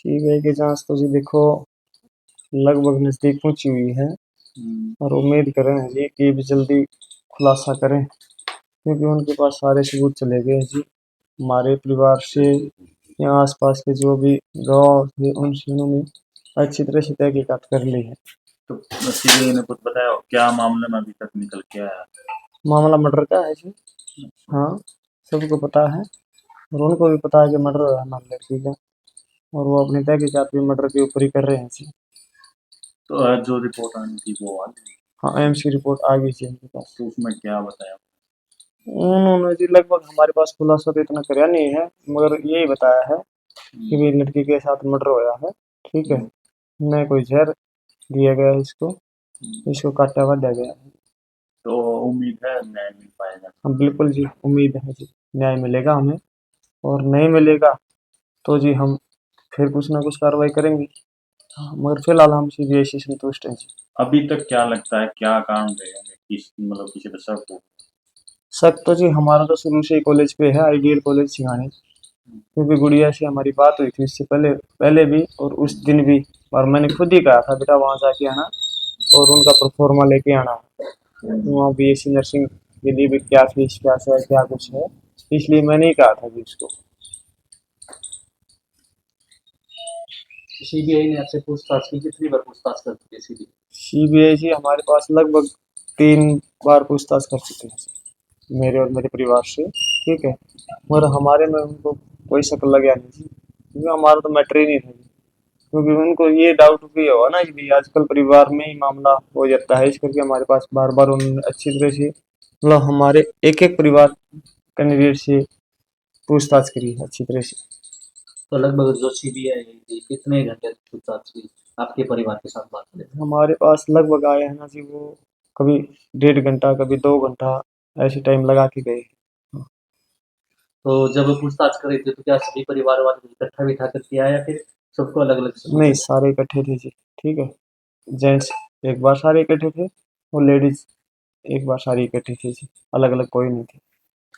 CBI की जांच तो जी देखो लगभग नजदीक पहुंची हुई है और उम्मीद कर रहे हैं जी कि भी जल्दी खुलासा करें क्योंकि उनके पास सारे सबूत चले गए हैं जी। हमारे परिवार से या आसपास के जो भी गाँव थे उनसे उन्होंने अच्छी तरह से तहकीकात कर ली है। तो सीबीआई ने कुछ बताया क्या मामले में अभी तक निकल के आया? मामला मर्डर का है जी। हाँ, सबको पता है और उनको भी पता है कि मर्डर हुआ है हमारी लड़की का और वो अपनी तहकीकात भी मर्डर के ऊपर ही कर रहे हैं जी। तो जो रिपोर्ट आनी थी वो आ गई? हाँ, एम्स की रिपोर्ट आ गई थी उनके पास। तो उसमें क्या बताया? उन्होंने जी लगभग हमारे पास खुलासा तो इतना कराया नहीं है मगर यही बताया है कि भी लड़की के साथ मर्डर होया है। ठीक है, न कोई जहर दिया गया है इसको, इसको काटा वाटा गया है। तो उम्मीद है न्याय मिल पाएगा? हम बिल्कुल जी उम्मीद है जी न्याय मिलेगा हमें और नहीं मिलेगा तो जी हम फिर कुछ ना कुछ कार्रवाई करेंगे। हाँ, मगर फिलहाल हम सीबीआई से संतुष्ट हैं जी। अभी तक क्या लगता है क्या कारण रहेगा किस मतलब किसी पे शक हो? शक तो जी हमारा तो शुरू से ही कॉलेज पे है, आइडियल कॉलेज सिंघानी, क्योंकि गुड़िया से हमारी बात हुई थी इससे पहले पहले भी और उस दिन भी। और मैंने खुद ही कहा था बेटा वहाँ जाके आना और उनका प्रोफार्मा लेके आना। वहाँ बीएससी नर्सिंग के लिए भी क्या फीस क्या है क्या कुछ है, इसलिए मैंने ही कहा था कि उसको। सीबीआई ने आपसे पूछताछ की, कितनी बार पूछताछ कर चुकी है सीबीआई? सीबीआई जी हमारे पास लगभग 3 बार पूछताछ कर चुके हैं मेरे और मेरे परिवार से। ठीक है, मगर हमारे में उनको कोई शक लग गया नहीं जी, क्योंकि हमारा तो मैटर ही नहीं था जी। क्योंकि उनको ये डाउट भी होगा ना कि आजकल परिवार में ही मामला हो जाता है, इस करके हमारे पास बार बार उन्होंने अच्छी तरह से मतलब हमारे एक एक परिवार कैंडिडेट से पूछताछ करी है अच्छी तरह से। तो लगभग जो सीबीआई थी कितने घंटे तक पूछताछ की आपके परिवार के साथ बात करें? हमारे पास लगभग आए हैं ना जी वो कभी 1.5 घंटा कभी 2 घंटा ऐसे टाइम लगा के गए। तो जब पूछताछ कर रहे थे तो क्या सभी परिवार वाले को इकट्ठा बिठा कर किया या फिर सबको अलग अलग सबूत नहीं, दिए? सारे इकट्ठे थे जी। ठीक है, जेंट्स एक बार सारे इकट्ठे थे और लेडीज एक बार सारी इकट्ठी थी जी, अलग अलग कोई नहीं थी।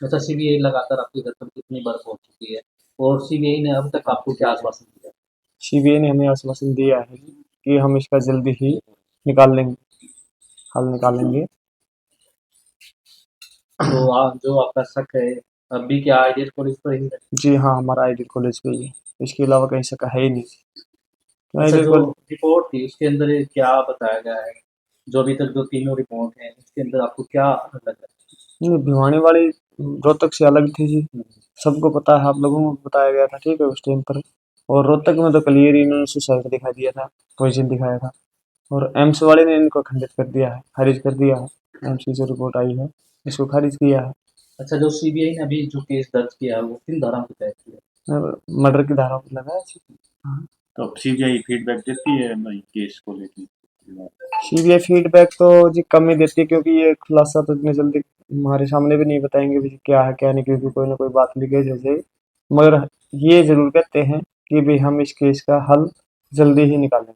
अच्छा, सीबीआई लगातार आपके घर पर कितनी बार पहुंच चुकी है और सीबीआई ने अब तक आपको क्या आश्वासन दिया? सीबीआई ने हमें आश्वासन दिया है जी कि हम इसका जल्दी ही निकाल लेंगे, हल निकालेंगे। तो जो आपका शक है अभी क्या आइडियल कॉलेज पर ही है? जी हाँ, हमारा आइडियल कॉलेज पे ही है, इसके अलावा कहीं से का है ही नहीं। तो अच्छा, आइडियल जो कॉलेज रिपोर्ट थी उसके अंदर ये क्या बताया गया है? जो अभी तक जो तीनों रिपोर्ट हैं उसके अंदर आपको क्या लगा? नहीं, भिवानी वाली रोहतक से अलग थी जी, सबको पता है, आप लोगों को बताया गया था ठीक है उस टाइम पर। और रोहतक में तो क्लियर ही इन्होंने सुसाइड दिखा दिया था, पॉइजन दिखाया था। और एम्स वाले ने इनको खंडित कर दिया है, खारिज कर दिया है। एम्स की जो रिपोर्ट आई है इसको खारिज किया है। अच्छा, जो सीबीआई ने अभी जो केस दर्ज किया है वो किन धाराओं के तहत किया? मर्डर की धारा पर लगा है जी। हाँ। तो अब सीबीआई फीडबैक देती है भाई केस को लेके? सीबीआई फीडबैक तो जी कम ही देती है क्योंकि ये खुलासा तो इतने जल्दी हमारे सामने भी नहीं बताएंगे भी क्या है क्या नहीं, क्योंकि कोई ना कोई बात लीकेज हो जाए। मगर ये जरूर कहते हैं कि भी हम इस केस का हल जल्दी ही निकालेंगे।